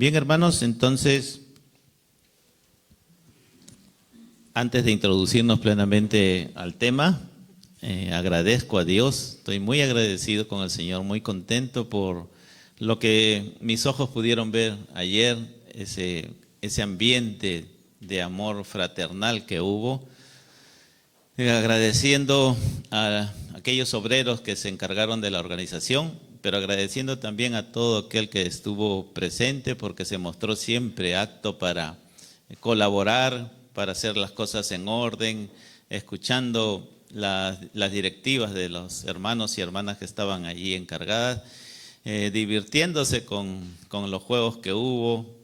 Bien, hermanos, entonces, antes de introducirnos plenamente al tema, agradezco a Dios, estoy muy agradecido con el Señor, muy contento por lo que mis ojos pudieron ver ayer, ese ambiente de amor fraternal que hubo, agradeciendo a aquellos obreros que se encargaron de la organización, pero agradeciendo también a todo aquel que estuvo presente porque se mostró siempre apto para colaborar, para hacer las cosas en orden, escuchando las directivas de los hermanos y hermanas que estaban allí encargadas, divirtiéndose con los juegos que hubo,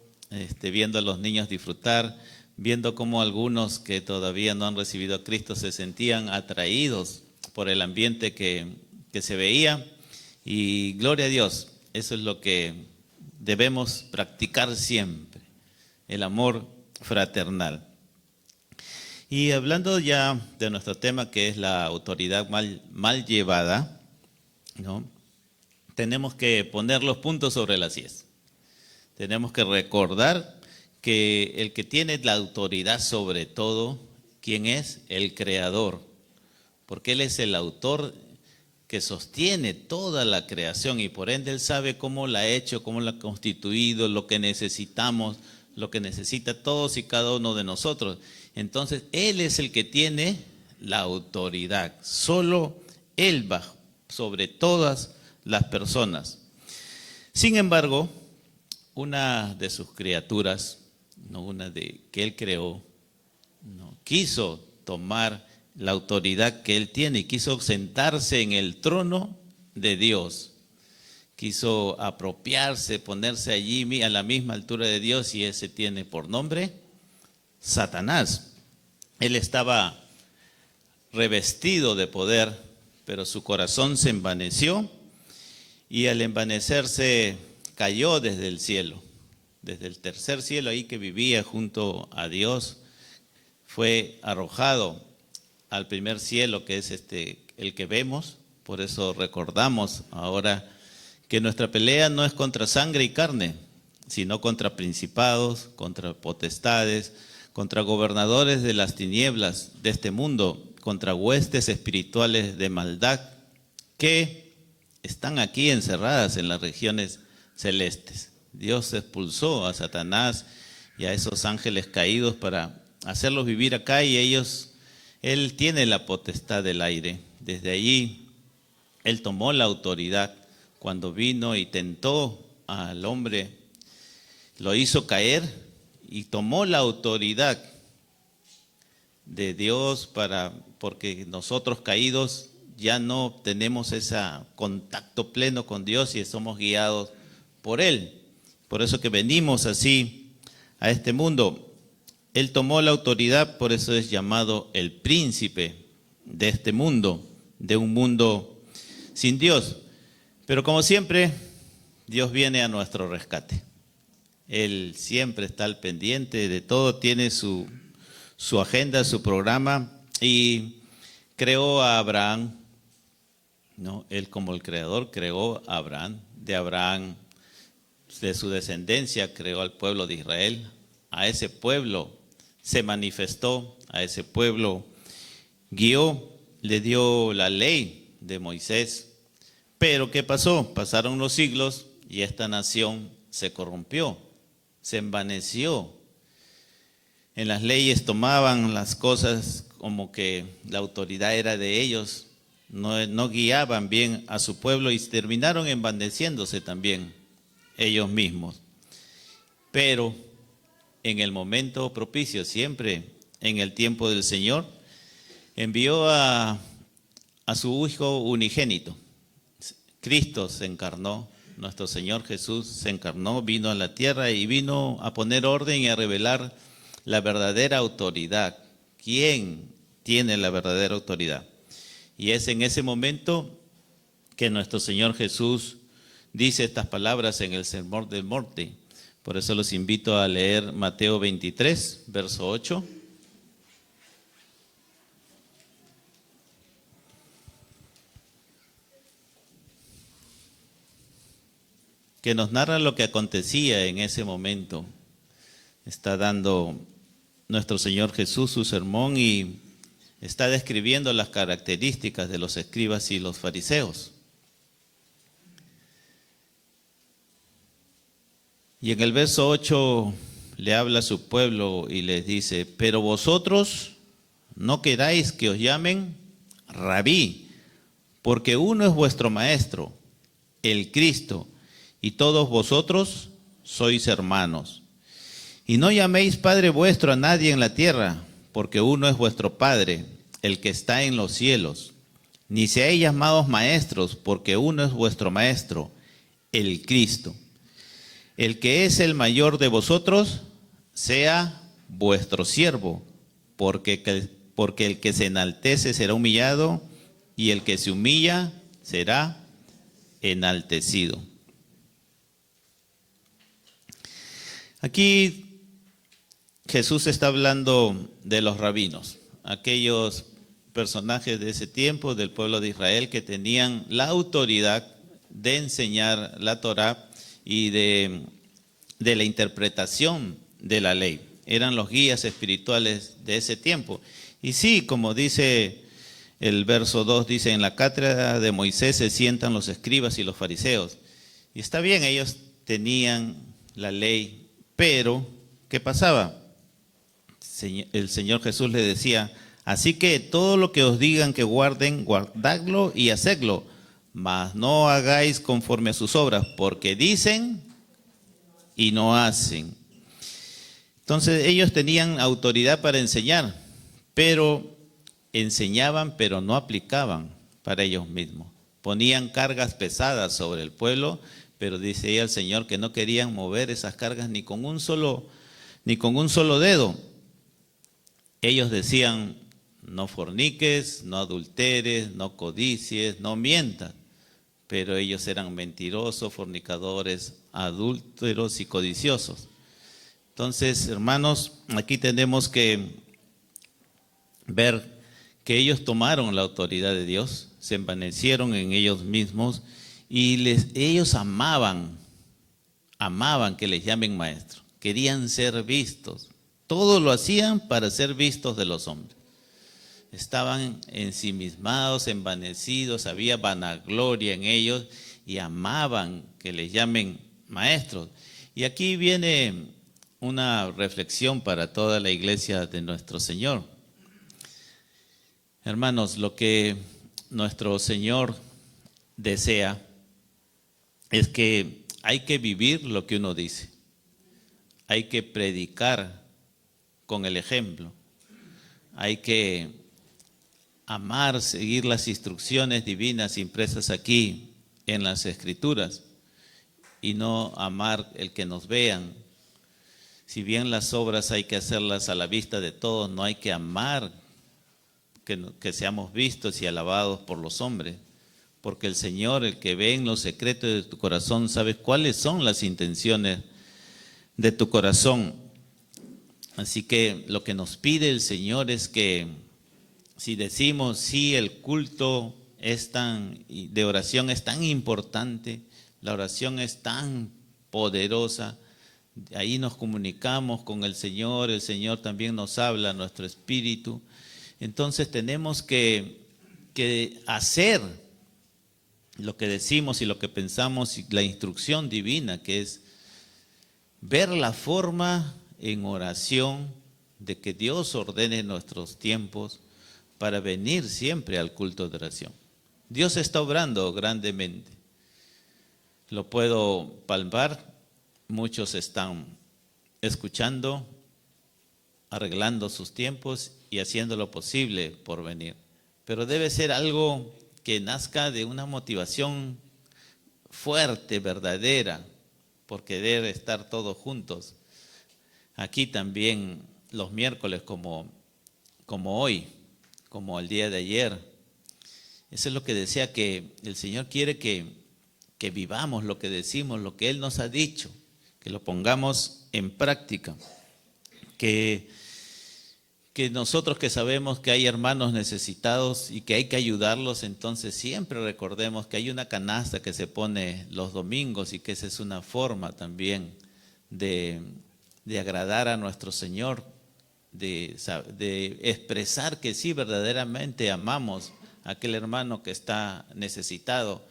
viendo a los niños disfrutar, viendo cómo algunos que todavía no han recibido a Cristo se sentían atraídos por el ambiente que se veía. Y gloria a Dios, eso es lo que debemos practicar siempre, el amor fraternal. Y hablando ya de nuestro tema, que es la autoridad mal llevada, ¿no? Tenemos que poner los puntos sobre las íes. Tenemos que recordar que el que tiene la autoridad sobre todo, ¿quién es? El Creador, porque Él es el autor que sostiene toda la creación y por ende Él sabe cómo la ha hecho, cómo la ha constituido, lo que necesitamos, lo que necesita todos y cada uno de nosotros. Entonces, Él es el que tiene la autoridad, solo Él va sobre todas las personas. Sin embargo, una de sus criaturas, no una de que Él creó, no quiso tomar la autoridad que Él tiene y quiso sentarse en el trono de Dios. Quiso apropiarse, ponerse allí a la misma altura de Dios y ese tiene por nombre Satanás. Él estaba revestido de poder, pero su corazón se envaneció y al envanecerse cayó desde el cielo, desde el tercer cielo ahí que vivía junto a Dios, fue arrojado al primer cielo que es el que vemos. Por eso recordamos ahora que nuestra pelea no es contra sangre y carne, sino contra principados, contra potestades, contra gobernadores de las tinieblas de este mundo, contra huestes espirituales de maldad que están aquí encerradas en las regiones celestes. Dios expulsó a Satanás y a esos ángeles caídos para hacerlos vivir acá y Él tiene la potestad del aire. Desde allí, Él tomó la autoridad cuando vino y tentó al hombre, lo hizo caer y tomó la autoridad de Dios porque nosotros caídos ya no tenemos ese contacto pleno con Dios y somos guiados por Él. Por eso que venimos así a este mundo. Él tomó la autoridad, por eso es llamado el príncipe de este mundo, de un mundo sin Dios. Pero como siempre, Dios viene a nuestro rescate. Él siempre está al pendiente de todo, tiene su agenda, su programa y creó a Abraham, ¿no? Él como el creador creó a Abraham, de Abraham, de su descendencia creó al pueblo de Israel, a ese pueblo se manifestó, a ese pueblo guió, le dio la ley de Moisés. Pero ¿qué pasó? Pasaron los siglos y esta nación se corrompió, se envaneció. En las leyes tomaban las cosas como que la autoridad era de ellos, no guiaban bien a su pueblo y terminaron envaneciéndose también ellos mismos. Pero en el momento propicio, siempre en el tiempo del Señor, envió a su Hijo unigénito. Cristo se encarnó, nuestro Señor Jesús se encarnó, vino a la tierra y vino a poner orden y a revelar la verdadera autoridad. ¿Quién tiene la verdadera autoridad? Y es en ese momento que nuestro Señor Jesús dice estas palabras en el Sermón del Monte. Por eso los invito a leer Mateo 23, verso 8. que nos narra lo que acontecía en ese momento. Está dando nuestro Señor Jesús su sermón y está describiendo las características de los escribas y los fariseos. Y en el verso 8 le habla a su pueblo y les dice: pero vosotros no queráis que os llamen Rabí, porque uno es vuestro maestro, el Cristo, y todos vosotros sois hermanos. Y no llaméis Padre vuestro a nadie en la tierra, porque uno es vuestro Padre, el que está en los cielos. Ni seáis llamados maestros, porque uno es vuestro Maestro, el Cristo. El que es el mayor de vosotros, sea vuestro siervo, porque el que se enaltece será humillado, y el que se humilla será enaltecido. Aquí Jesús está hablando de los rabinos, aquellos personajes de ese tiempo del pueblo de Israel que tenían la autoridad de enseñar la Torá y de la interpretación de la ley. Eran los guías espirituales de ese tiempo. Y sí, como dice el verso 2, dice: en la cátedra de Moisés se sientan los escribas y los fariseos. Y está bien, ellos tenían la ley, pero ¿qué pasaba? El Señor Jesús le decía: así que todo lo que os digan que guarden, guardadlo y hacedlo, mas no hagáis conforme a sus obras, porque dicen y no hacen. Entonces ellos tenían autoridad para enseñar, pero enseñaban, pero no aplicaban para ellos mismos. Ponían cargas pesadas sobre el pueblo, pero dice ella el Señor que no querían mover esas cargas ni con un solo dedo. Ellos decían: no forniques, no adulteres, no codicies, no mientas. Pero ellos eran mentirosos, fornicadores, adúlteros y codiciosos. Entonces, hermanos, aquí tenemos que ver que ellos tomaron la autoridad de Dios, se envanecieron en ellos mismos y ellos amaban que les llamen maestro, querían ser vistos. Todo lo hacían para ser vistos de los hombres. Estaban ensimismados, envanecidos, había vanagloria en ellos y amaban que les llamen maestros. Y aquí viene una reflexión para toda la iglesia de nuestro Señor. Hermanos, lo que nuestro Señor desea es que hay que vivir lo que uno dice. Hay que predicar con el ejemplo. Hay que amar, seguir las instrucciones divinas impresas aquí en las Escrituras y no amar el que nos vean. Si bien las obras hay que hacerlas a la vista de todos, no hay que amar que seamos vistos y alabados por los hombres, porque el Señor, el que ve en los secretos de tu corazón, sabe cuáles son las intenciones de tu corazón. Así que lo que nos pide el Señor es que si decimos sí, el culto de oración es tan importante, la oración es tan poderosa, ahí nos comunicamos con el Señor también nos habla a nuestro espíritu. Entonces tenemos que hacer lo que decimos y lo que pensamos y la instrucción divina, que es ver la forma en oración de que Dios ordene nuestros tiempos para venir siempre al culto de oración. Dios está obrando grandemente. Lo puedo palpar. Muchos están escuchando, arreglando sus tiempos y haciendo lo posible por venir. Pero debe ser algo que nazca de una motivación fuerte, verdadera, por querer estar todos juntos. Aquí también los miércoles como hoy, como el día de ayer. Eso es lo que decía, que el Señor quiere que vivamos lo que decimos, lo que Él nos ha dicho, que lo pongamos en práctica, que que nosotros que sabemos que hay hermanos necesitados y que hay que ayudarlos, entonces siempre recordemos que hay una canasta que se pone los domingos y que esa es una forma también de agradar a nuestro Señor, de expresar que sí, verdaderamente amamos a aquel hermano que está necesitado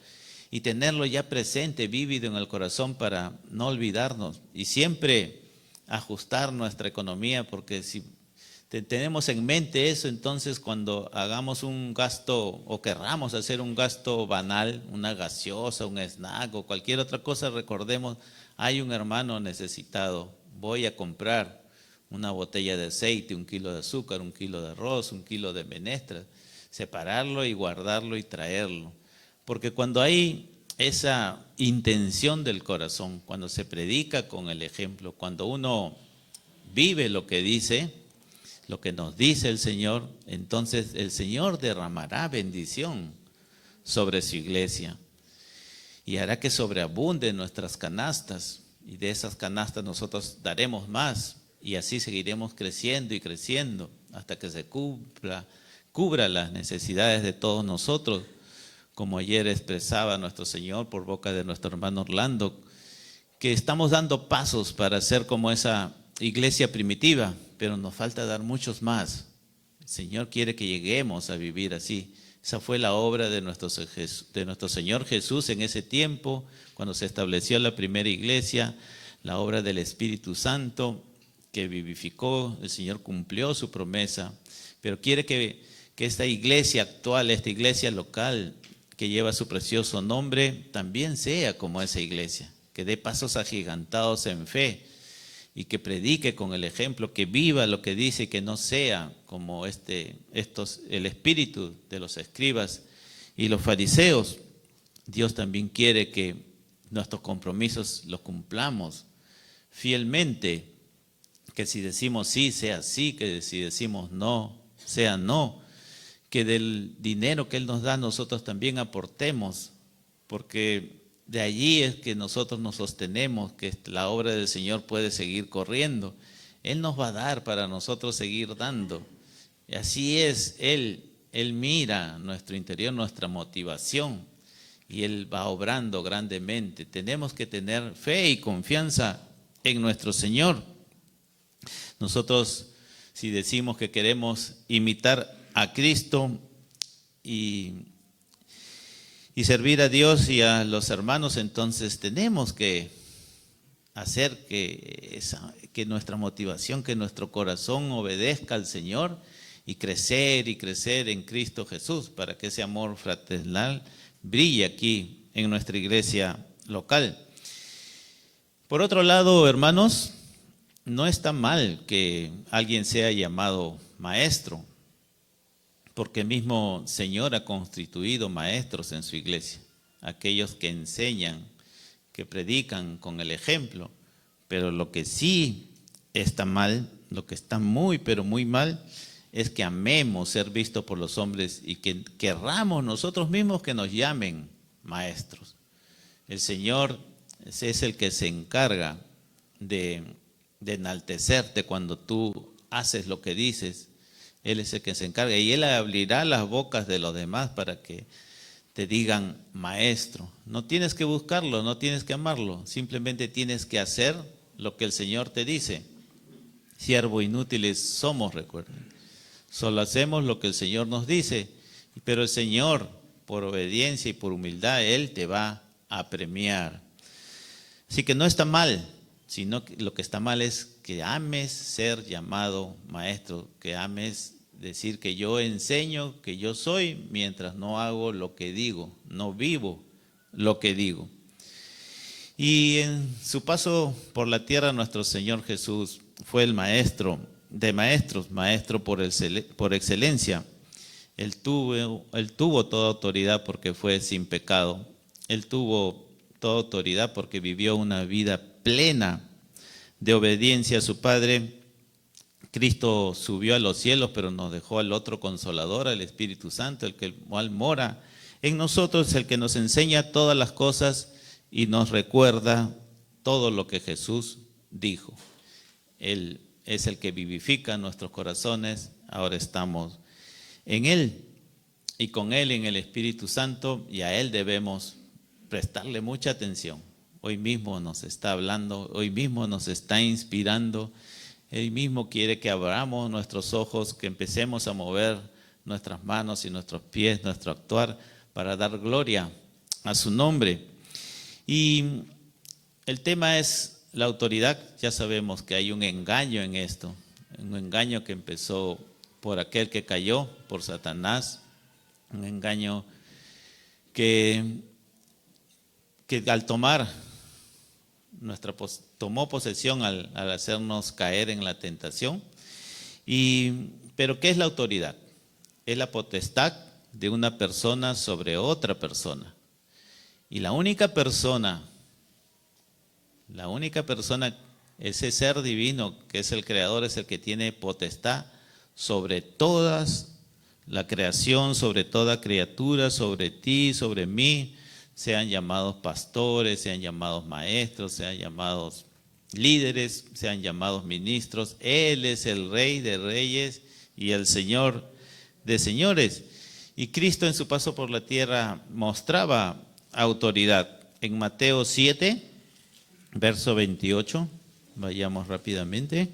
y tenerlo ya presente, vívido en el corazón para no olvidarnos y siempre ajustar nuestra economía, porque si tenemos en mente eso, entonces cuando hagamos un gasto o querramos hacer un gasto banal, una gaseosa, un snack o cualquier otra cosa, recordemos, hay un hermano necesitado, voy a comprar una botella de aceite, 1 kilo de azúcar, 1 kilo de arroz, 1 kilo de menestras, separarlo y guardarlo y traerlo. Porque cuando hay esa intención del corazón, cuando se predica con el ejemplo, cuando uno vive lo que dice, lo que nos dice el Señor, entonces el Señor derramará bendición sobre su iglesia y hará que sobreabunde nuestras canastas, y de esas canastas nosotros daremos más y así seguiremos creciendo y creciendo hasta que se cubra las necesidades de todos nosotros, como ayer expresaba nuestro Señor por boca de nuestro hermano Orlando, que estamos dando pasos para ser como esa iglesia primitiva, pero nos falta dar muchos más. El Señor quiere que lleguemos a vivir así. Esa fue la obra de nuestro Señor Jesús en ese tiempo, cuando se estableció la primera iglesia, la obra del Espíritu Santo que vivificó. El Señor cumplió su promesa, pero quiere que esta iglesia actual, esta iglesia local que lleva su precioso nombre, también sea como esa iglesia, que dé pasos agigantados en fe y que predique con el ejemplo, que viva lo que dice y que no sea como el espíritu de los escribas y los fariseos. Dios también quiere que nuestros compromisos los cumplamos fielmente, que si decimos sí, sea sí, que si decimos no, sea no, que del dinero que Él nos da nosotros también aportemos, porque de allí es que nosotros nos sostenemos, que la obra del Señor puede seguir corriendo. Él nos va a dar para nosotros seguir dando. Y así es, Él mira nuestro interior, nuestra motivación, y Él va obrando grandemente. Tenemos que tener fe y confianza en nuestro Señor. Nosotros, si decimos que queremos imitar a Cristo y servir a Dios y a los hermanos, entonces tenemos que hacer que nuestra motivación, que nuestro corazón obedezca al Señor y crecer en Cristo Jesús, para que ese amor fraternal brille aquí en nuestra iglesia local. Por otro lado, hermanos, no está mal que alguien sea llamado maestro, porque el mismo Señor ha constituido maestros en su iglesia, aquellos que enseñan, que predican con el ejemplo. Pero lo que sí está mal, lo que está muy, pero muy mal, es que amemos ser vistos por los hombres y que querramos nosotros mismos que nos llamen maestros. El Señor es el que se encarga de enaltecerte cuando tú haces lo que dices. Él es el que se encarga y Él abrirá las bocas de los demás para que te digan maestro. No tienes que buscarlo, no tienes que amarlo, simplemente tienes que hacer lo que el Señor te dice. Siervo inútiles somos, recuerden. Solo hacemos lo que el Señor nos dice, pero el Señor, por obediencia y por humildad, Él te va a premiar. Así que no está mal, sino que lo que está mal es que ames ser llamado maestro, que ames decir que yo enseño, que yo soy, mientras no hago lo que digo, no vivo lo que digo. Y en su paso por la tierra, nuestro Señor Jesús fue el maestro de maestros, maestro por excelencia. Él tuvo toda autoridad porque fue sin pecado. Él tuvo toda autoridad porque vivió una vida plena de obediencia a su Padre. Cristo subió a los cielos, pero nos dejó al otro Consolador, al Espíritu Santo, el que mora en nosotros, el que nos enseña todas las cosas y nos recuerda todo lo que Jesús dijo. Él es el que vivifica nuestros corazones, ahora estamos en Él y con Él en el Espíritu Santo, y a Él debemos prestarle mucha atención. Hoy mismo nos está hablando, hoy mismo nos está inspirando, Él mismo quiere que abramos nuestros ojos, que empecemos a mover nuestras manos y nuestros pies, nuestro actuar, para dar gloria a su nombre. Y el tema es la autoridad. Ya sabemos que hay un engaño en esto, un engaño que empezó por aquel que cayó, por Satanás, un engaño que al tomó posesión al hacernos caer en la tentación. Pero ¿qué es la autoridad? Es la potestad de una persona sobre otra persona. Y la única persona, ese ser divino que es el creador, es el que tiene potestad sobre todas la creación, sobre toda criatura, sobre ti, sobre mí, sean llamados pastores, sean llamados maestros, sean llamados líderes, sean llamados ministros. Él es el Rey de Reyes y el Señor de señores. Y Cristo en su paso por la tierra mostraba autoridad. En Mateo 7, verso 28, vayamos rápidamente.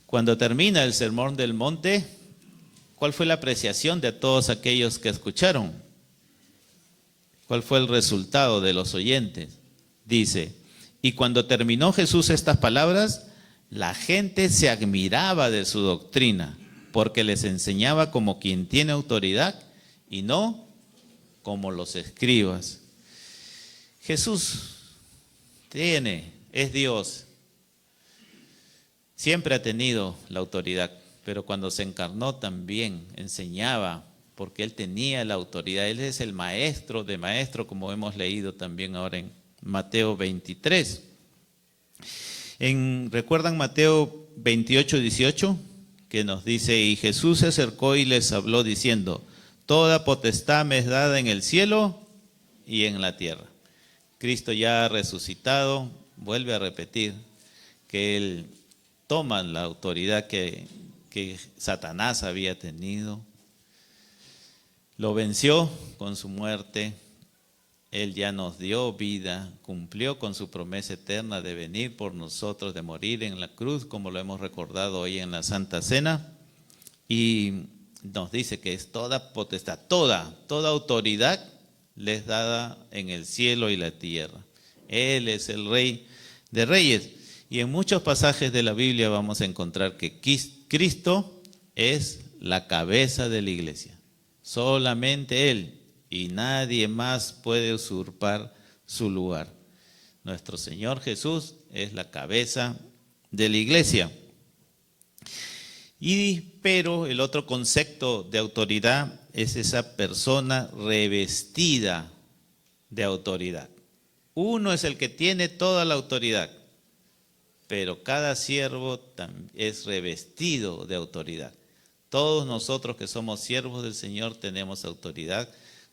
Cuando termina el Sermón del Monte, ¿cuál fue la apreciación de todos aquellos que escucharon? ¿Cuál fue el resultado de los oyentes? Dice: y cuando terminó Jesús estas palabras, la gente se admiraba de su doctrina, porque les enseñaba como quien tiene autoridad y no como los escribas. Jesús es Dios. Siempre ha tenido la autoridad, pero cuando se encarnó también enseñaba, porque Él tenía la autoridad. Él es el maestro de maestros, como hemos leído también ahora en Mateo 23. ¿Recuerdan Mateo 28, 18? Que nos dice: y Jesús se acercó y les habló diciendo: toda potestad me es dada en el cielo y en la tierra. Cristo ya ha resucitado, vuelve a repetir que Él toma la autoridad que Satanás había tenido, lo venció con su muerte. Él ya nos dio vida, cumplió con su promesa eterna de venir por nosotros, de morir en la cruz, como lo hemos recordado hoy en la Santa Cena. Y nos dice que es toda potestad, toda autoridad le es dada en el cielo y la tierra. Él es el Rey de Reyes. Y en muchos pasajes de la Biblia vamos a encontrar que Cristo es la cabeza de la iglesia. Solamente Él, y nadie más puede usurpar su lugar. Nuestro Señor Jesús es la cabeza de la iglesia. Pero el otro concepto de autoridad es esa persona revestida de autoridad. Uno es el que tiene toda la autoridad, pero cada siervo es revestido de autoridad. Todos nosotros que somos siervos del Señor tenemos autoridad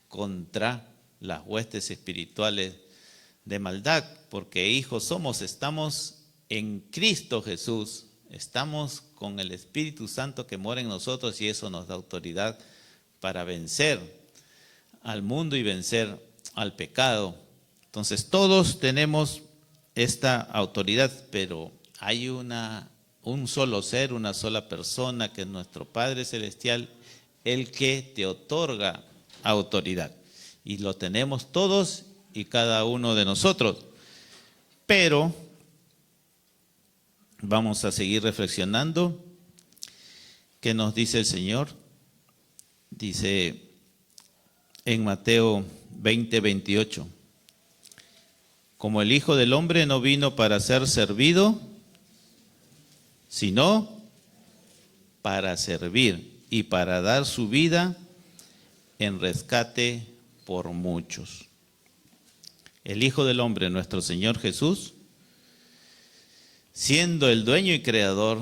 contra las huestes espirituales de maldad, porque hijos somos, estamos en Cristo Jesús, estamos con el Espíritu Santo que mora en nosotros, y eso nos da autoridad para vencer al mundo y vencer al pecado. Entonces todos tenemos esta autoridad, pero hay un solo ser, una sola persona, que es nuestro Padre Celestial, el que te otorga autoridad. Y lo tenemos todos y cada uno de nosotros. Pero vamos a seguir reflexionando. ¿Qué nos dice el Señor? Dice en Mateo 20, 28. Como el Hijo del Hombre no vino para ser servido, sino para servir y para dar su vida en rescate por muchos. El Hijo del Hombre, nuestro Señor Jesús, siendo el dueño y creador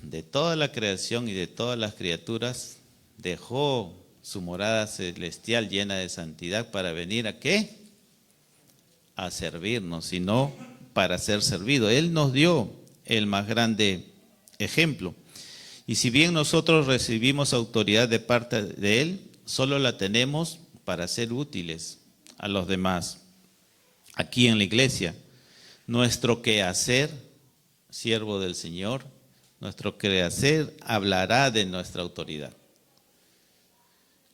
de toda la creación y de todas las criaturas, dejó su morada celestial llena de santidad para venir ¿a qué? A servirnos, sino para ser servido. Él nos dio el más grande ejemplo. Y si bien nosotros recibimos autoridad de parte de Él, solo la tenemos para ser útiles a los demás. Aquí en la iglesia, nuestro quehacer, siervo del Señor, nuestro quehacer hablará de nuestra autoridad.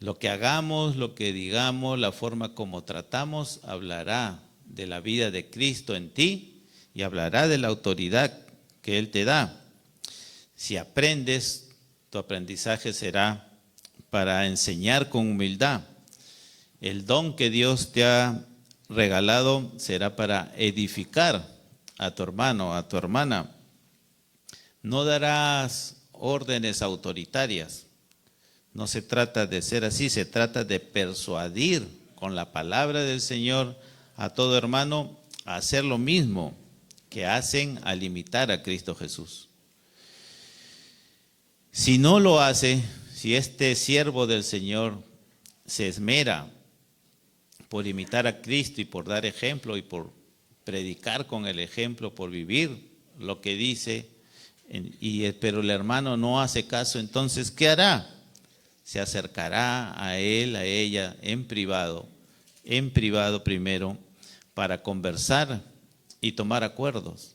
Lo que hagamos, lo que digamos, la forma como tratamos, hablará de la vida de Cristo en ti y hablará de la autoridad que Él te da. Si aprendes, tu aprendizaje será para enseñar con humildad. El don que Dios te ha regalado será para edificar a tu hermano, a tu hermana. No darás órdenes autoritarias. No se trata de ser así, se trata de persuadir con la palabra del Señor a todo hermano a hacer lo mismo que hacen al imitar a Cristo Jesús. Si no lo hace, si este siervo del Señor se esmera por imitar a Cristo y por dar ejemplo y por predicar con el ejemplo, por vivir lo que dice, pero el hermano no hace caso, entonces ¿qué hará? Se acercará a él, a ella, en privado primero, para conversar y tomar acuerdos.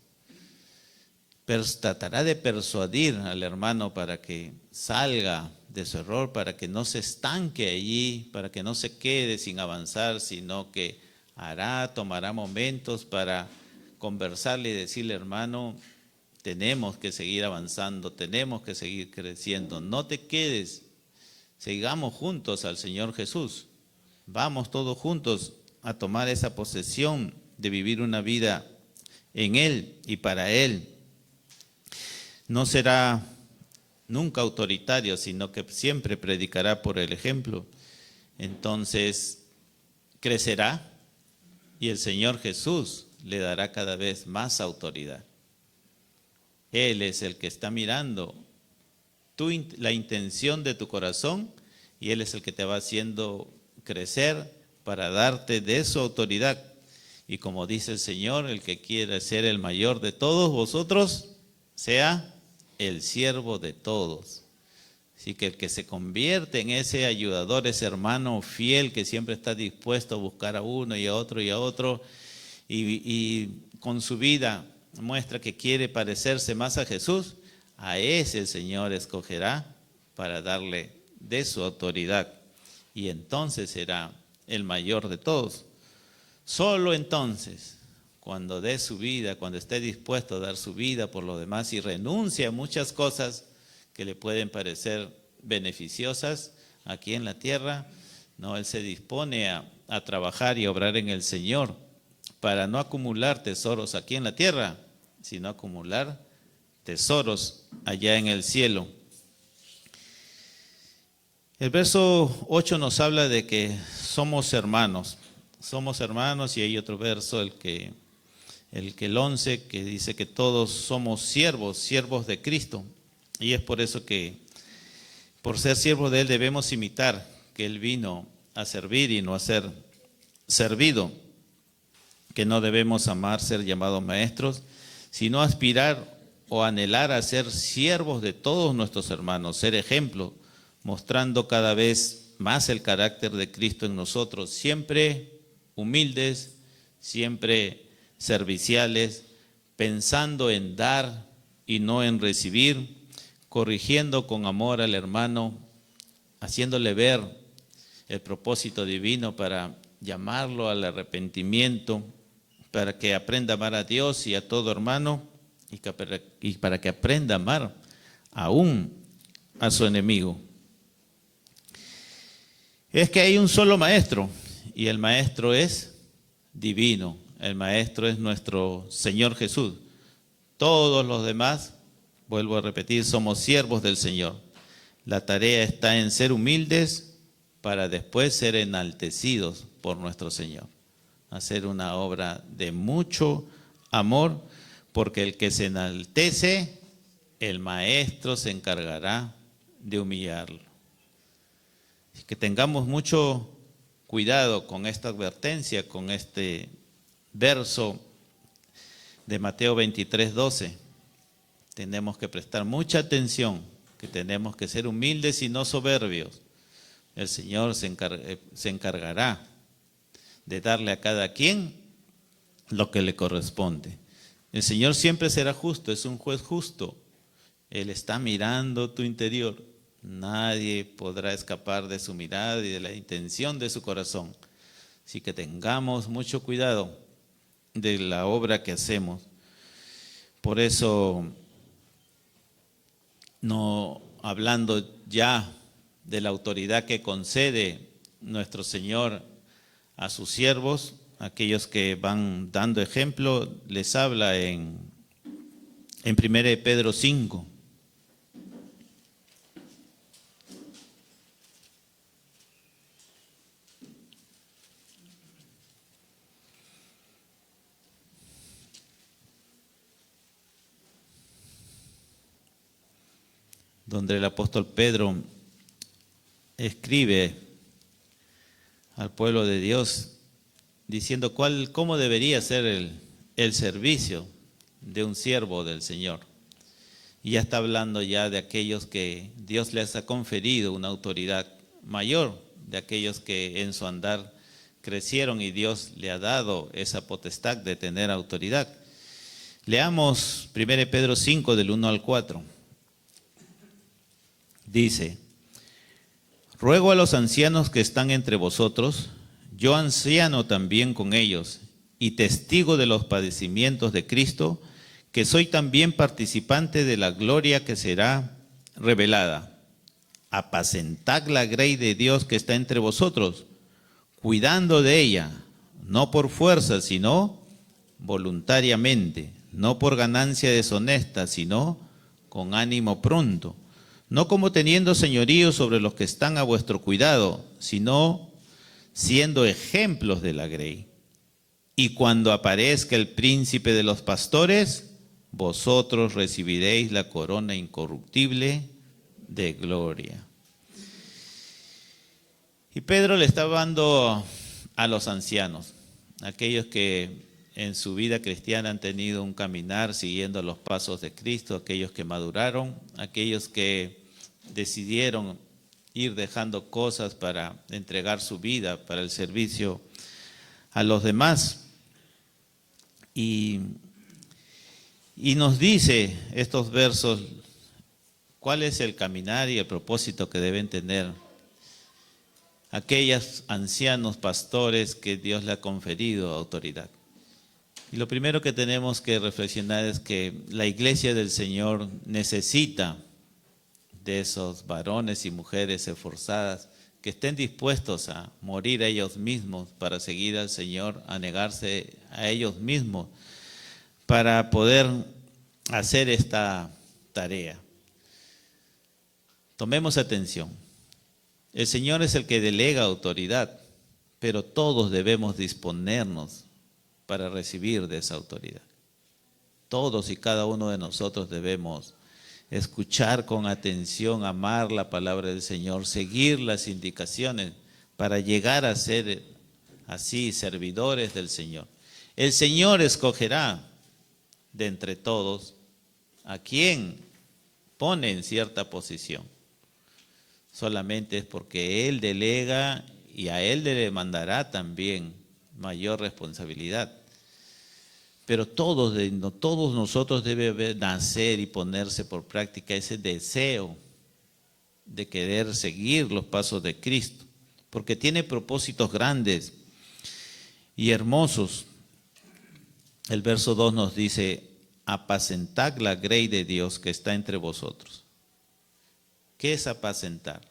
Tratará de persuadir al hermano para que salga de su error, para que no se estanque allí, para que no se quede sin avanzar, sino que tomará momentos para conversarle y decirle, hermano, tenemos que seguir avanzando, tenemos que seguir creciendo, no te quedes, sigamos juntos al Señor Jesús, vamos todos juntos a tomar esa posesión de vivir una vida en Él y para Él. No será nunca autoritario, sino que siempre predicará por el ejemplo. Entonces crecerá y el Señor Jesús le dará cada vez más autoridad. Él es el que está mirando la intención de tu corazón y Él es el que te va haciendo crecer para darte de su autoridad. Y como dice el Señor, el que quiera ser el mayor de todos vosotros, sea el siervo de todos. Así que el que se convierte en ese ayudador, ese hermano fiel que siempre está dispuesto a buscar a uno y a otro y con su vida muestra que quiere parecerse más a Jesús, a ese el Señor escogerá para darle de su autoridad y entonces será el mayor de todos. Solo entonces, cuando dé su vida, cuando esté dispuesto a dar su vida por los demás y renuncie a muchas cosas que le pueden parecer beneficiosas aquí en la tierra, no, Él se dispone a trabajar y obrar en el Señor para no acumular tesoros aquí en la tierra, sino acumular tesoros allá en el cielo. El verso 8 nos habla de que somos hermanos y hay otro verso, el 11, que dice que todos somos siervos de Cristo. Y es por eso que, por ser siervos de Él, debemos imitar que Él vino a servir y no a ser servido. Que no debemos amar ser llamados maestros, sino aspirar o anhelar a ser siervos de todos nuestros hermanos, ser ejemplo, mostrando cada vez más el carácter de Cristo en nosotros, siempre humildes, siempre serviciales, pensando en dar y no en recibir, corrigiendo con amor al hermano, haciéndole ver el propósito divino para llamarlo al arrepentimiento, para que aprenda a amar a Dios y a todo hermano, y para que aprenda a amar aún a su enemigo. Es que hay un solo maestro, y el maestro es divino, el maestro es nuestro Señor Jesús. Todos los demás, vuelvo a repetir, somos siervos del Señor. La tarea está en ser humildes para después ser enaltecidos por nuestro Señor. Hacer una obra de mucho amor, porque el que se enaltece, el maestro se encargará de humillarlo. Así que tengamos mucho cuidado con esta advertencia, con este verso de Mateo 23:12. Tenemos que prestar mucha atención, que tenemos que ser humildes y no soberbios. El Señor se encargará de darle a cada quien lo que le corresponde. El Señor siempre será justo, es un juez justo. Él está mirando tu interior. Nadie podrá escapar de su mirada y de la intención de su corazón. Así que tengamos mucho cuidado de la obra que hacemos. Por eso, no hablando ya de la autoridad que concede nuestro Señor a sus siervos, aquellos que van dando ejemplo, les habla en 1 Pedro 5. Donde el apóstol Pedro escribe al pueblo de Dios diciendo cómo debería ser el servicio de un siervo del Señor. Y ya está hablando ya de aquellos que Dios les ha conferido una autoridad mayor, de aquellos que en su andar crecieron y Dios le ha dado esa potestad de tener autoridad. Leamos 1 Pedro 5 del 1 al 4. Dice: ruego a los ancianos que están entre vosotros, yo anciano también con ellos, y testigo de los padecimientos de Cristo, que soy también participante de la gloria que será revelada. Apacentad la grey de Dios que está entre vosotros, cuidando de ella, no por fuerza, sino voluntariamente, no por ganancia deshonesta, sino con ánimo pronto, no como teniendo señorío sobre los que están a vuestro cuidado, sino siendo ejemplos de la grey. Y cuando aparezca el príncipe de los pastores, vosotros recibiréis la corona incorruptible de gloria. Y Pedro le está hablando a los ancianos, aquellos que en su vida cristiana han tenido un caminar siguiendo los pasos de Cristo, aquellos que maduraron, aquellos que decidieron ir dejando cosas para entregar su vida para el servicio a los demás. Y nos dice estos versos cuál es el caminar y el propósito que deben tener aquellos ancianos pastores que Dios le ha conferido autoridad. Y lo primero que tenemos que reflexionar es que la iglesia del Señor necesita de esos varones y mujeres esforzadas que estén dispuestos a morir a ellos mismos para seguir al Señor, a negarse a ellos mismos para poder hacer esta tarea. Tomemos atención. El Señor es el que delega autoridad, pero todos debemos disponernos para recibir de esa autoridad. Todos y cada uno de nosotros debemos escuchar con atención, amar la palabra del Señor, seguir las indicaciones para llegar a ser así servidores del Señor. El Señor escogerá de entre todos a quien pone en cierta posición. Solamente es porque Él delega y a Él le demandará también mayor responsabilidad. Pero todos nosotros debe nacer y ponerse por práctica ese deseo de querer seguir los pasos de Cristo, porque tiene propósitos grandes y hermosos. El verso 2 nos dice: apacentad la grey de Dios que está entre vosotros. ¿Qué es apacentar?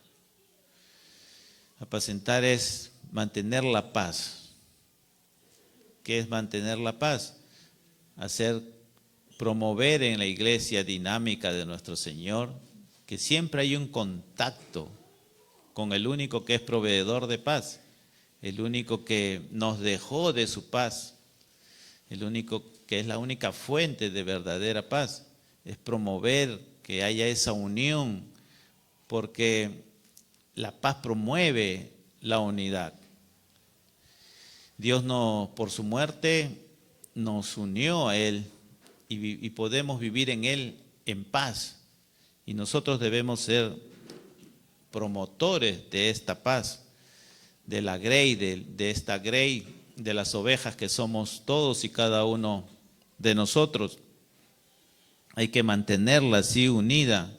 Apacentar es mantener la paz. ¿Qué es mantener la paz? Promover en la iglesia dinámica de nuestro Señor, que siempre hay un contacto con el único que es proveedor de paz, el único que nos dejó de su paz, el único que es la única fuente de verdadera paz. Es promover que haya esa unión, porque la paz promueve la unidad. Dios por su muerte nos unió a Él y podemos vivir en Él en paz. Y nosotros debemos ser promotores de esta paz, de la grey, de esta grey, de las ovejas que somos todos y cada uno de nosotros. Hay que mantenerla así unida,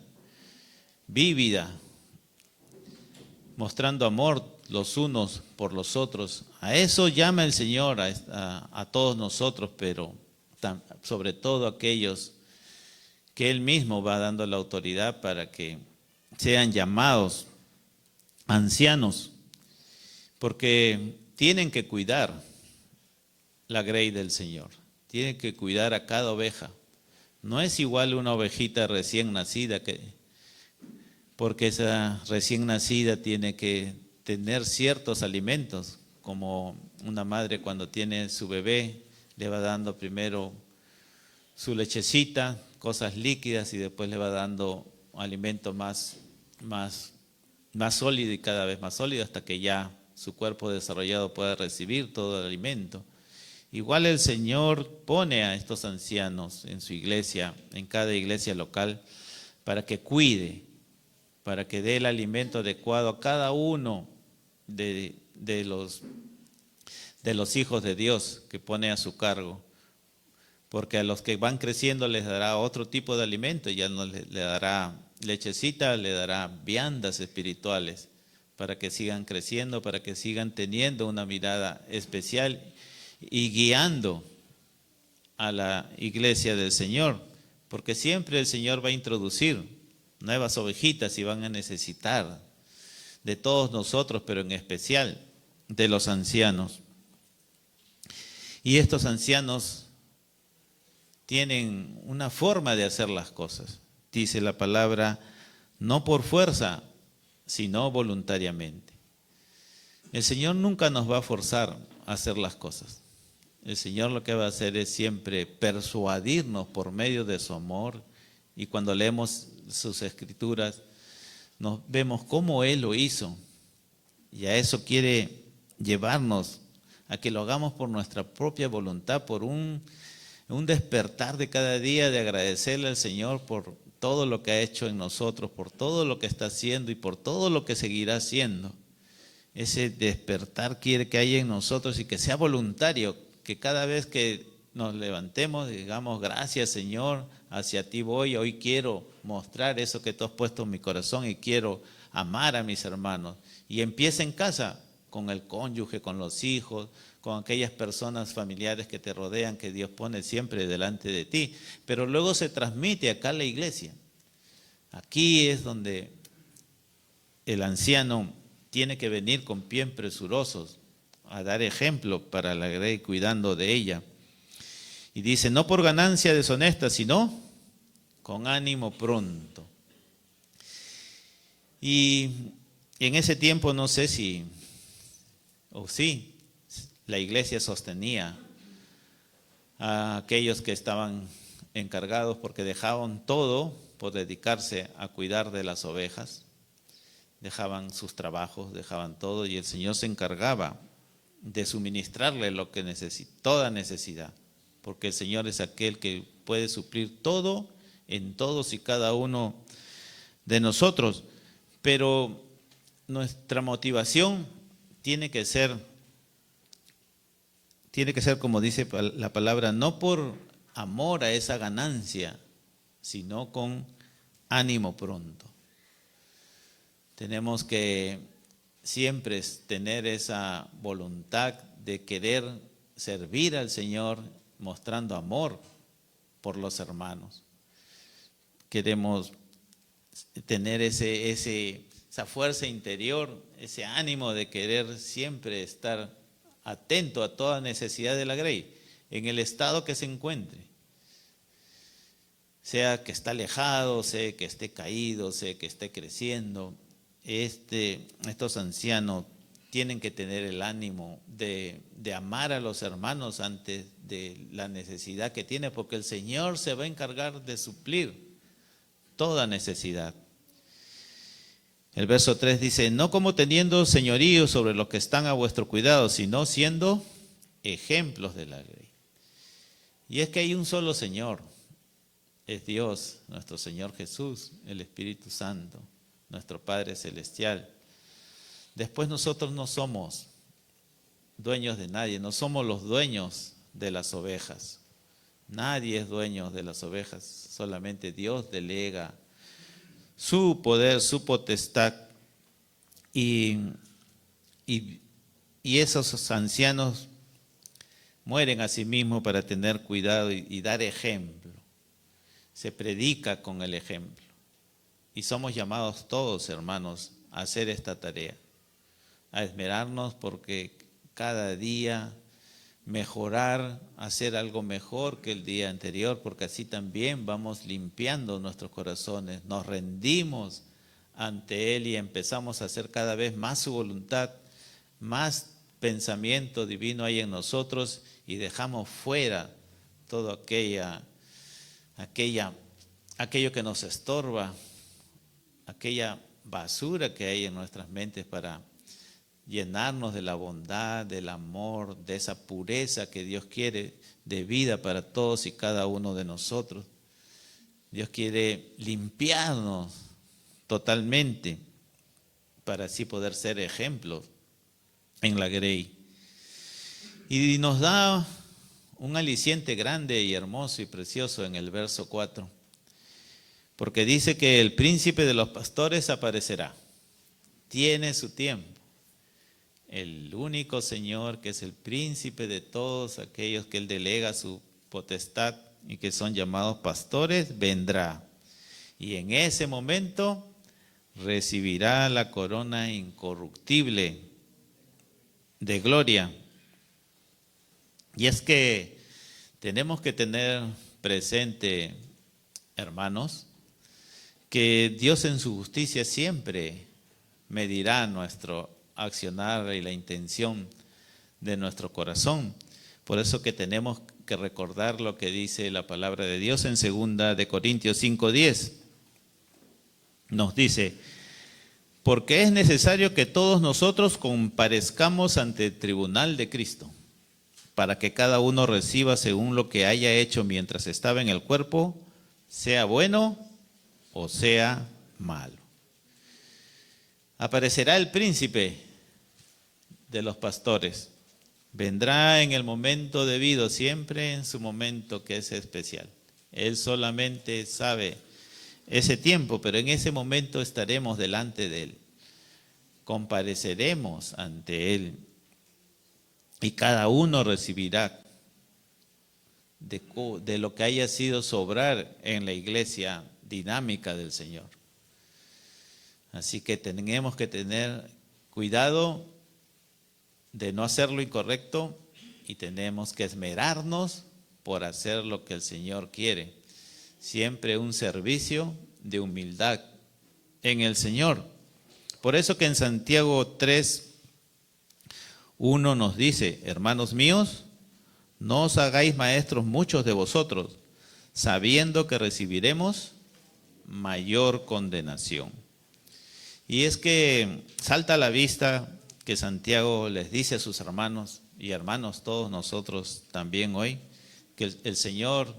vívida, mostrando amor los unos por los otros. A eso llama el Señor a todos nosotros, pero sobre todo a aquellos que Él mismo va dando la autoridad para que sean llamados ancianos, porque tienen que cuidar la grey del Señor, tienen que cuidar a cada oveja. No es igual una ovejita recién nacida, porque esa recién nacida tiene que tener ciertos alimentos, como una madre cuando tiene su bebé, le va dando primero su lechecita, cosas líquidas, y después le va dando alimento más sólido y cada vez más sólido hasta que ya su cuerpo desarrollado pueda recibir todo el alimento. Igual el Señor pone a estos ancianos en su iglesia, en cada iglesia local, para que cuide, para que dé el alimento adecuado a cada uno de los hijos de Dios que pone a su cargo. Porque a los que van creciendo les dará otro tipo de alimento, ya no le dará lechecita, le dará viandas espirituales para que sigan creciendo, para que sigan teniendo una mirada especial y guiando a la iglesia del Señor, porque siempre el Señor va a introducir nuevas ovejitas y van a necesitar de todos nosotros, pero en especial de los ancianos. Y estos ancianos tienen una forma de hacer las cosas. Dice la palabra, no por fuerza, sino voluntariamente. El Señor nunca nos va a forzar a hacer las cosas. El Señor lo que va a hacer es siempre persuadirnos por medio de su amor, y cuando leemos sus escrituras nos vemos cómo Él lo hizo, y a eso quiere llevarnos, a que lo hagamos por nuestra propia voluntad, por un despertar de cada día, de agradecerle al Señor por todo lo que ha hecho en nosotros, por todo lo que está haciendo y por todo lo que seguirá haciendo. Ese despertar quiere que haya en nosotros y que sea voluntario, que cada vez que nos levantemos digamos, gracias Señor, hacia ti voy, hoy quiero mostrar eso que tú has puesto en mi corazón y quiero amar a mis hermanos. Y empieza en casa, con el cónyuge, con los hijos, con aquellas personas familiares que te rodean, que Dios pone siempre delante de ti, pero luego se transmite acá a la iglesia. Aquí es donde el anciano tiene que venir con pies presurosos a dar ejemplo para la grey, cuidando de ella. Y dice, no por ganancia deshonesta, sino con ánimo pronto. Y en ese tiempo no sé si, o sí, la iglesia sostenía a aquellos que estaban encargados, porque dejaban todo por dedicarse a cuidar de las ovejas, dejaban sus trabajos, dejaban todo, y el Señor se encargaba de suministrarle lo que toda necesidad, porque el Señor es aquel que puede suplir todo en todos y cada uno de nosotros. Pero nuestra motivación tiene que ser como dice la palabra, no por amor a esa ganancia, sino con ánimo pronto. Tenemos que siempre tener esa voluntad de querer servir al Señor, mostrando amor por los hermanos. Queremos tener esa fuerza interior, ese ánimo de querer siempre estar atento a toda necesidad de la grey, en el estado que se encuentre. Sea que está alejado, sea que esté caído, sea que esté creciendo. Estos ancianos tienen que tener el ánimo de amar a los hermanos antes de la necesidad que tiene, porque el Señor se va a encargar de suplir toda necesidad. El verso 3 dice, no como teniendo señorío sobre los que están a vuestro cuidado, sino siendo ejemplos de la ley. Y es que hay un solo Señor, es Dios, nuestro Señor Jesús, el Espíritu Santo, nuestro Padre Celestial. Después nosotros no somos dueños de nadie, no somos los dueños de las ovejas. Nadie es dueño de las ovejas, solamente Dios delega su poder, su potestad. Y esos ancianos mueren a sí mismos para tener cuidado y dar ejemplo. Se predica con el ejemplo. Y somos llamados todos, hermanos, a hacer esta tarea, a esmerarnos porque cada día mejorar, hacer algo mejor que el día anterior, porque así también vamos limpiando nuestros corazones, nos rendimos ante Él y empezamos a hacer cada vez más su voluntad, más pensamiento divino hay en nosotros y dejamos fuera todo aquello que nos estorba, aquella basura que hay en nuestras mentes para llenarnos de la bondad, del amor, de esa pureza que Dios quiere de vida para todos y cada uno de nosotros. Dios quiere limpiarnos totalmente para así poder ser ejemplos en la grey. Y nos da un aliciente grande y hermoso y precioso en el verso 4, porque dice que el príncipe de los pastores aparecerá, tiene su tiempo. El único Señor que es el príncipe de todos aquellos que Él delega su potestad y que son llamados pastores, vendrá. Y en ese momento recibirá la corona incorruptible de gloria. Y es que tenemos que tener presente, hermanos, que Dios en su justicia siempre medirá nuestro accionar y la intención de nuestro corazón. Por eso que tenemos que recordar lo que dice la palabra de Dios en 2 de Corintios 5:10. Nos dice: porque es necesario que todos nosotros comparezcamos ante el tribunal de Cristo, para que cada uno reciba según lo que haya hecho mientras estaba en el cuerpo, sea bueno o sea malo. Aparecerá el príncipe de los pastores. Vendrá en el momento debido, siempre en su momento que es especial. Él solamente sabe ese tiempo, pero en ese momento estaremos delante de Él. Compareceremos ante Él y cada uno recibirá de lo que haya sido sobrar en la iglesia dinámica del Señor. Así que tenemos que tener cuidado de no hacer lo incorrecto y tenemos que esmerarnos por hacer lo que el Señor quiere. Siempre un servicio de humildad en el Señor. Por eso que en Santiago 3:1 nos dice: hermanos míos, no os hagáis maestros muchos de vosotros, sabiendo que recibiremos mayor condenación. Y es que salta a la vista que Santiago les dice a sus hermanos, y hermanos todos nosotros también hoy, que el Señor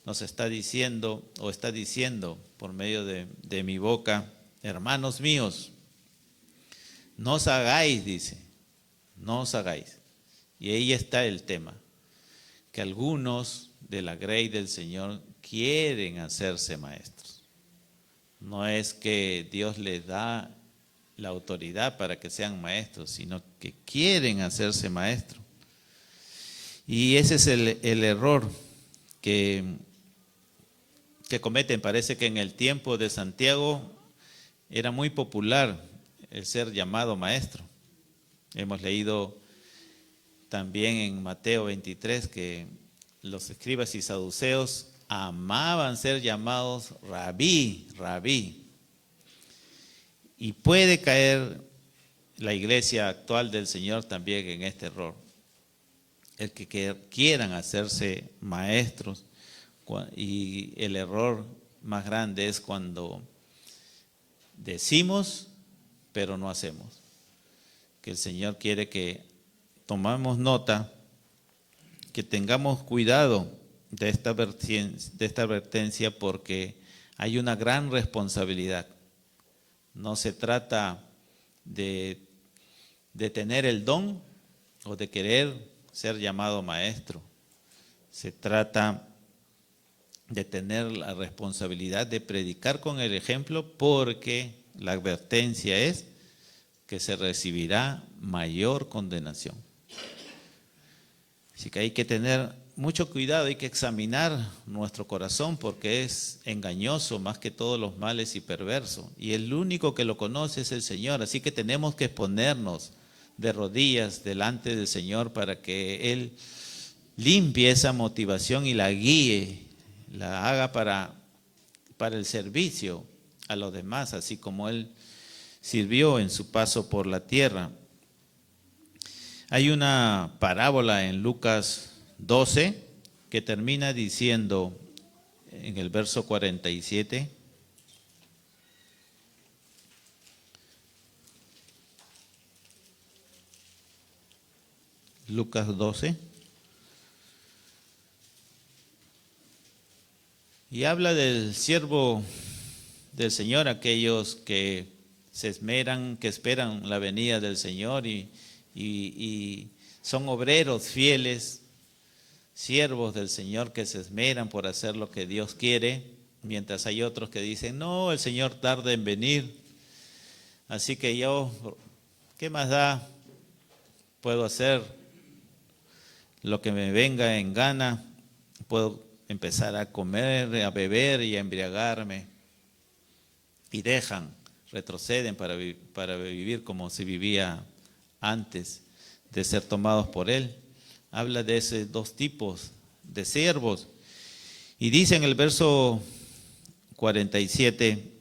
nos está diciendo, o está diciendo por medio de mi boca: hermanos míos, no os hagáis, dice, no os hagáis. Y ahí está el tema, que algunos de la grey del Señor quieren hacerse maestros. No es que Dios les da la autoridad para que sean maestros, sino que quieren hacerse maestros. Y ese es el error que cometen. Parece que en el tiempo de Santiago era muy popular el ser llamado maestro. Hemos leído también en Mateo 23 que los escribas y saduceos amaban ser llamados rabí, rabí. Y puede caer la iglesia actual del Señor también en este error. El que quieran hacerse maestros, y el error más grande es cuando decimos pero no hacemos. Que el Señor quiere que tomemos nota, que tengamos cuidado de esta advertencia porque hay una gran responsabilidad. No se trata de tener el don o de querer ser llamado maestro. Se trata de tener la responsabilidad de predicar con el ejemplo, porque la advertencia es que se recibirá mayor condenación. Así que hay que tener mucho cuidado, hay que examinar nuestro corazón porque es engañoso más que todos los males y perverso. Y el único que lo conoce es el Señor. Así que tenemos que ponernos de rodillas delante del Señor para que Él limpie esa motivación y la guíe, la haga para el servicio a los demás, así como Él sirvió en su paso por la tierra. Hay una parábola en Lucas 12 que termina diciendo en el verso 47, Lucas 12, y habla del siervo del Señor, aquellos que se esmeran, que esperan la venida del Señor y son obreros fieles, siervos del Señor que se esmeran por hacer lo que Dios quiere, mientras hay otros que dicen, no, el Señor tarda en venir, así que yo, ¿qué más da? Puedo hacer lo que me venga en gana, puedo empezar a comer, a beber y a embriagarme, y retroceden para vivir como se vivía antes de ser tomados por Él. Habla de esos dos tipos de siervos. Y dice en el verso 47,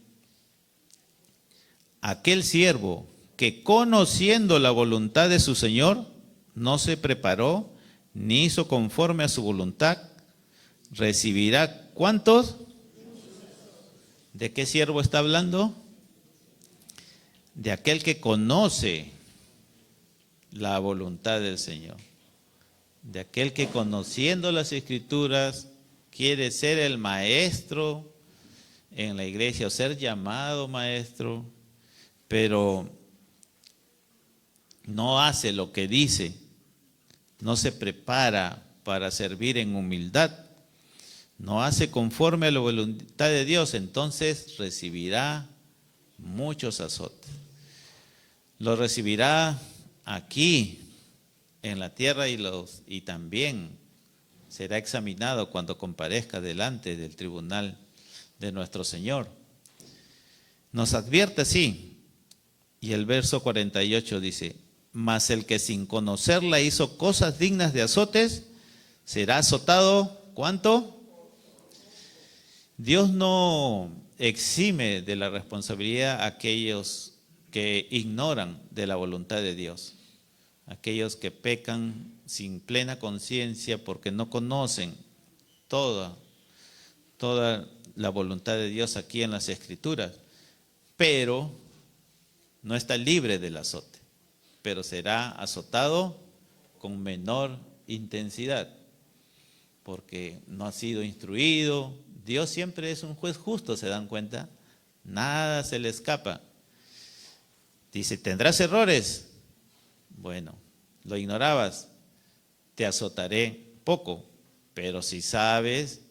aquel siervo que conociendo la voluntad de su Señor, no se preparó ni hizo conforme a su voluntad, recibirá ¿cuántos? ¿De qué siervo está hablando? De aquel que conoce la voluntad del Señor, de aquel que conociendo las Escrituras quiere ser el maestro en la iglesia o ser llamado maestro, pero no hace lo que dice, no se prepara para servir en humildad, no hace conforme a la voluntad de Dios, entonces recibirá muchos azotes. Lo recibirá aquí en la tierra y también será examinado cuando comparezca delante del tribunal de nuestro Señor. Nos advierte así, y el verso 48 dice, mas el que sin conocerla hizo cosas dignas de azotes, será azotado, ¿cuánto? Dios no exime de la responsabilidad a aquellos que ignoran de la voluntad de Dios, aquellos que pecan sin plena conciencia porque no conocen toda la voluntad de Dios aquí en las Escrituras, pero no está libre del azote, pero será azotado con menor intensidad, porque no ha sido instruido. Dios siempre es un juez justo, ¿se dan cuenta? Nada se le escapa. Dice, ¿tendrás errores? Bueno, lo ignorabas, te azotaré poco, pero si sabes,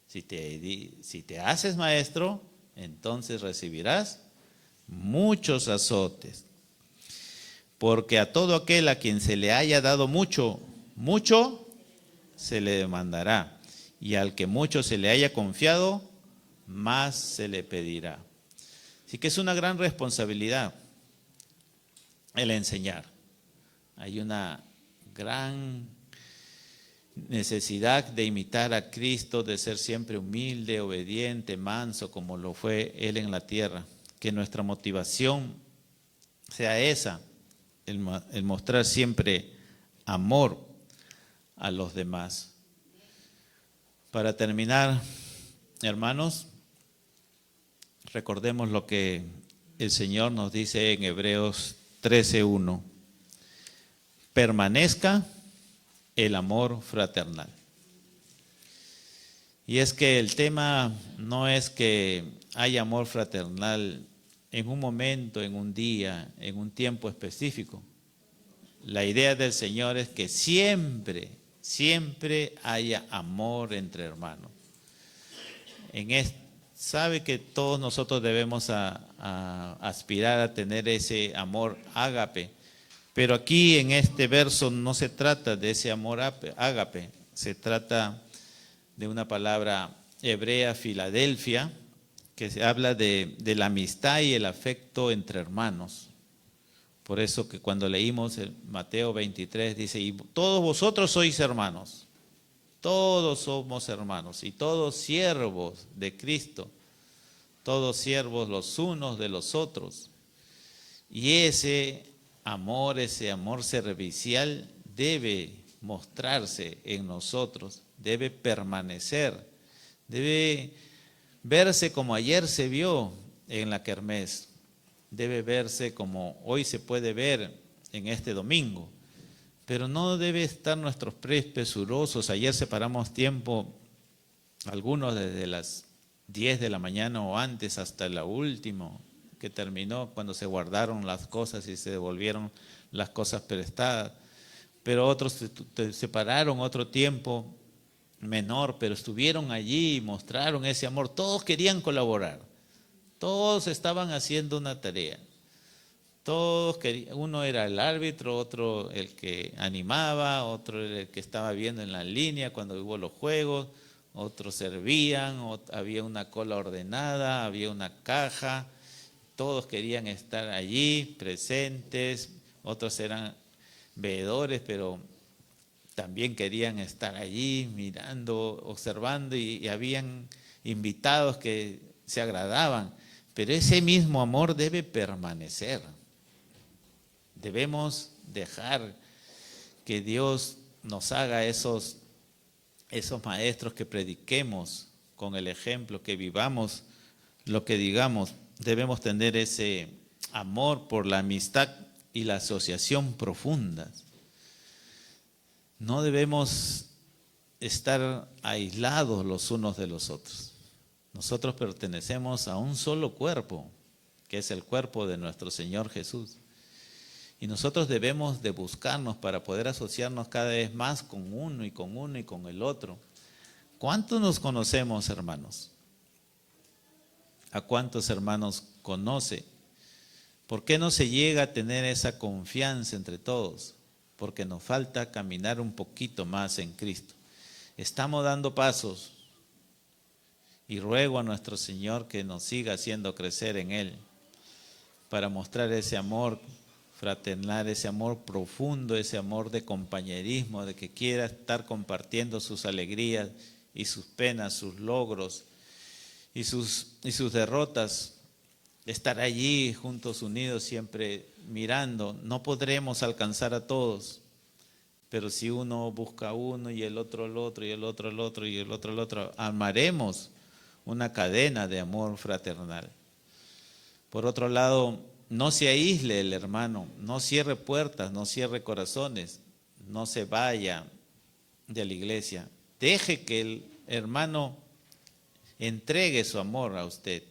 si te haces maestro, entonces recibirás muchos azotes. Porque a todo aquel a quien se le haya dado mucho, mucho se le demandará. Y al que mucho se le haya confiado, más se le pedirá. Así que es una gran responsabilidad el enseñar. Hay una gran necesidad de imitar a Cristo, de ser siempre humilde, obediente, manso, como lo fue Él en la tierra. Que nuestra motivación sea esa, el mostrar siempre amor a los demás. Para terminar, hermanos, recordemos lo que el Señor nos dice en Hebreos 13:1. Permanezca el amor fraternal. Y es que el tema no es que haya amor fraternal en un momento, en un día, en un tiempo específico. La idea del Señor es que siempre, siempre haya amor entre hermanos. Sabe que todos nosotros debemos aspirar a tener ese amor ágape, pero aquí en este verso no se trata de ese amor ágape, se trata de una palabra hebrea, Filadelfia, que se habla de la amistad y el afecto entre hermanos. Por eso que cuando leímos el Mateo 23 dice, y todos vosotros sois hermanos, todos somos hermanos y todos siervos de Cristo, todos siervos los unos de los otros. Y ese amor servicial debe mostrarse en nosotros, debe permanecer, debe verse como ayer se vio en la kermés, debe verse como hoy se puede ver en este domingo, pero no debe estar nuestros pies presurosos. Ayer separamos tiempo, algunos desde las 10 de la mañana o antes hasta la última, que terminó cuando se guardaron las cosas y se devolvieron las cosas prestadas, pero otros separaron otro tiempo menor, pero estuvieron allí y mostraron ese amor. Todos querían colaborar, todos estaban haciendo una tarea, todos querían. Uno era el árbitro, otro el que animaba, otro el que estaba viendo en la línea cuando hubo los juegos, otros servían, había una cola ordenada, había una caja, todos querían estar allí presentes, otros eran veedores, pero también querían estar allí mirando, observando, y habían invitados que se agradaban, pero ese mismo amor debe permanecer. Debemos dejar que Dios nos haga esos maestros, que prediquemos con el ejemplo, que vivamos lo que digamos. Debemos tener ese amor por la amistad y la asociación profundas. No debemos estar aislados los unos de los otros. Nosotros pertenecemos a un solo cuerpo, que es el cuerpo de nuestro Señor Jesús. Y nosotros debemos de buscarnos para poder asociarnos cada vez más con uno y con uno y con el otro. ¿Cuántos nos conocemos, hermanos? ¿A cuántos hermanos conoce? ¿Por qué no se llega a tener esa confianza entre todos? Porque nos falta caminar un poquito más en Cristo. Estamos dando pasos y ruego a nuestro Señor que nos siga haciendo crecer en Él para mostrar ese amor fraternal, ese amor profundo, ese amor de compañerismo, de que quiera estar compartiendo sus alegrías y sus penas, sus logros y sus derrotas. Estar allí juntos, unidos, siempre mirando. No podremos alcanzar a todos, pero si uno busca a uno y el otro al otro y el otro al otro y el otro al otro, armaremos una cadena de amor fraternal. Por otro lado, no se aísle el hermano, no cierre puertas, no cierre corazones, no se vaya de la iglesia. Deje que el hermano entregue su amor a usted.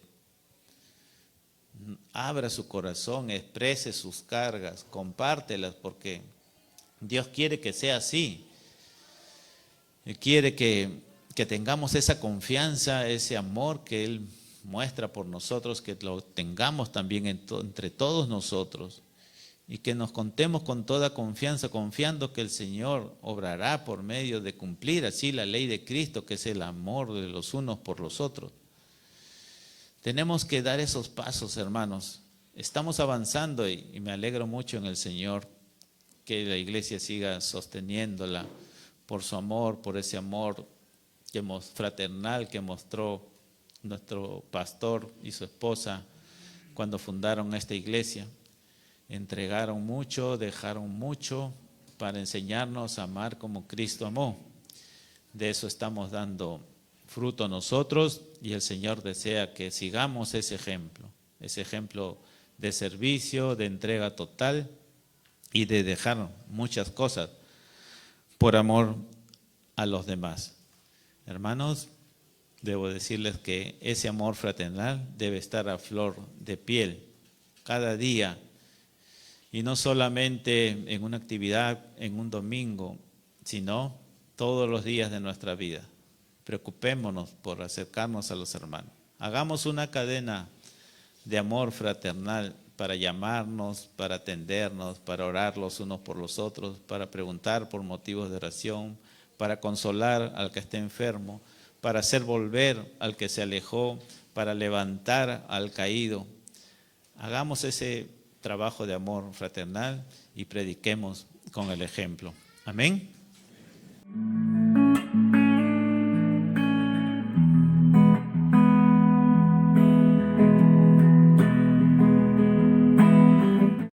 Abra su corazón, exprese sus cargas, compártelas, porque Dios quiere que sea así. Él quiere que tengamos esa confianza, ese amor que Él muestra por nosotros, que lo tengamos también entre todos nosotros, y que nos contemos con toda confianza, confiando que el Señor obrará por medio de cumplir así la ley de Cristo, que es el amor de los unos por los otros. Tenemos que dar esos pasos, hermanos. Estamos avanzando y me alegro mucho en el Señor que la iglesia siga sosteniéndola por su amor, por ese amor fraternal que mostró nuestro pastor y su esposa cuando fundaron esta iglesia. Entregaron mucho, dejaron mucho para enseñarnos a amar como Cristo amó. De eso estamos dando fruto nosotros, y el Señor desea que sigamos ese ejemplo de servicio, de entrega total y de dejar muchas cosas por amor a los demás. Hermanos, debo decirles que ese amor fraternal debe estar a flor de piel cada día, y no solamente en una actividad, en un domingo, sino todos los días de nuestra vida. Preocupémonos por acercarnos a los hermanos. Hagamos una cadena de amor fraternal para llamarnos, para atendernos, para orar los unos por los otros, para preguntar por motivos de oración, para consolar al que esté enfermo, para hacer volver al que se alejó, para levantar al caído. Hagamos ese trabajo de amor fraternal y prediquemos con el ejemplo. Amén.